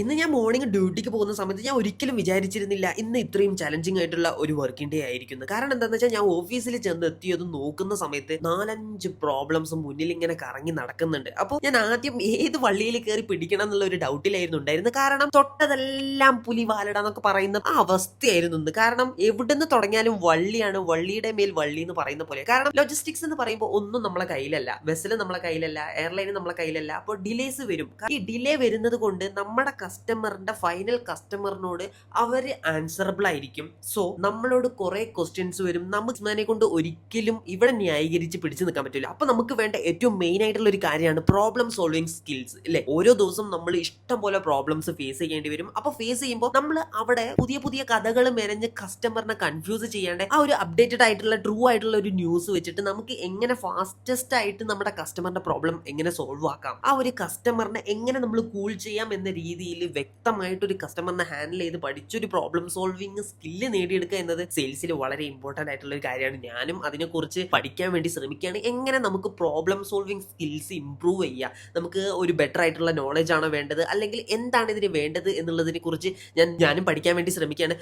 ഇന്ന് ഞാൻ മോർണിംഗ് ഡ്യൂട്ടിക്ക് പോകുന്ന സമയത്ത് ഞാൻ ഒരിക്കലും വിചാരിച്ചിരുന്നില്ല ഇന്ന് ഇത്രയും ചലഞ്ചിങ് ആയിട്ടുള്ള ഒരു വർക്കിംഗ് ഡേ ആയിരിക്കുന്നു. കാരണം എന്താണെന്ന് വെച്ചാൽ ഞാൻ ഓഫീസിൽ ചെന്ന് എത്തിയതും നോക്കുന്ന സമയത്ത് 4-5 പ്രോബ്ലംസ് മുന്നിൽ ഇങ്ങനെ കറങ്ങി നടക്കുന്നുണ്ട്. അപ്പോൾ ഞാൻ ആദ്യം ഏത് വള്ളിയിൽ കയറി പിടിക്കണം എന്നുള്ള ഒരു ഡൗട്ടിലായിരുന്നു ഉണ്ടായിരുന്നത്. കാരണം തൊട്ടതെല്ലാം പുലിവാലട എന്നൊക്കെ പറയുന്ന ആ അവസ്ഥയായിരുന്നു ഇന്ന്. കാരണം എവിടുന്ന് തുടങ്ങിയാലും വള്ളിയാണ്, വള്ളിയുടെ മേൽ വള്ളി എന്ന് പറയുന്ന പോലെ. കാരണം ലോജിസ്റ്റിക്സ് എന്ന് പറയുമ്പോൾ ഒന്നും നമ്മളെ കയ്യിലല്ല, വെസൽ നമ്മളെ കയ്യിലല്ല, എയർലൈൻ നമ്മളെ കയ്യിലല്ല. അപ്പോൾ ഡിലേസ് വരും. ഈ ഡിലേ വരുന്നത് കൊണ്ട് നമ്മുടെ കസ്റ്റമറിന്റെ ഫൈനൽ കസ്റ്റമറിനോട് അവര് ആൻസറബിൾ ആയിരിക്കും. സോ നമ്മളോട് കുറെ ക്വസ്റ്റ്യൻസ് വരും. നമുക്ക് കൊണ്ട് ഒരിക്കലും ഇവിടെ ന്യായീകരിച്ച് പിടിച്ചു നിൽക്കാൻ പറ്റില്ല. അപ്പൊ നമുക്ക് വേണ്ട ഏറ്റവും മെയിൻ ആയിട്ടുള്ള ഒരു കാര്യമാണ് പ്രോബ്ലം സോൾവിങ് സ്കിൽസ് അല്ലെ. ഓരോ ദിവസം നമ്മൾ ഇഷ്ടം പോലെ പ്രോബ്ലംസ് ഫേസ് ചെയ്യേണ്ടി വരും. അപ്പൊ ഫേസ് ചെയ്യുമ്പോൾ നമ്മൾ അവിടെ പുതിയ പുതിയ കഥകൾ മെനഞ്ഞ് കസ്റ്റമറിനെ കൺഫ്യൂസ് ചെയ്യാണ്ട് ആ ഒരു അപ്ഡേറ്റഡ് ആയിട്ടുള്ള ട്രൂ ആയിട്ടുള്ള ഒരു ന്യൂസ് വെച്ചിട്ട് നമുക്ക് എങ്ങനെ ഫാസ്റ്റസ്റ്റ് ആയിട്ട് നമ്മുടെ കസ്റ്റമറിന്റെ പ്രോബ്ലം എങ്ങനെ സോൾവ് ആക്കാം, ആ ഒരു കസ്റ്റമറിനെ എങ്ങനെ നമ്മൾ കൂൾ ചെയ്യാം എന്ന രീതിയിൽ വ്യക്തമായിട്ടൊരു കസ്റ്റമറിനെ ഹാൻഡിൽ ചെയ്ത് പഠിച്ചൊരു പ്രോബ്ലം സോൾവിങ് സ്കില്ല് നേടിയെടുക്കുക എന്നത് സെയിൽസിൽ വളരെ ഇമ്പോർട്ടന്റ് ആയിട്ടുള്ള ഒരു കാര്യമാണ്. ഞാനും അതിനെക്കുറിച്ച് പഠിക്കാൻ വേണ്ടി ശ്രമിക്കുകയാണ്. എങ്ങനെ നമുക്ക് പ്രോബ്ലം സോൾവിങ് സ്കിൽസ് ഇംപ്രൂവ് ചെയ്യാം, നമുക്ക് ഒരു ബെറ്റർ ആയിട്ടുള്ള നോളജ് ആണോ വേണ്ടത്, അല്ലെങ്കിൽ എന്താണ് ഇതിന് വേണ്ടത് എന്നുള്ളതിനെ കുറിച്ച് ഞാനും പഠിക്കാൻ വേണ്ടി ശ്രമിക്കുകയാണ്.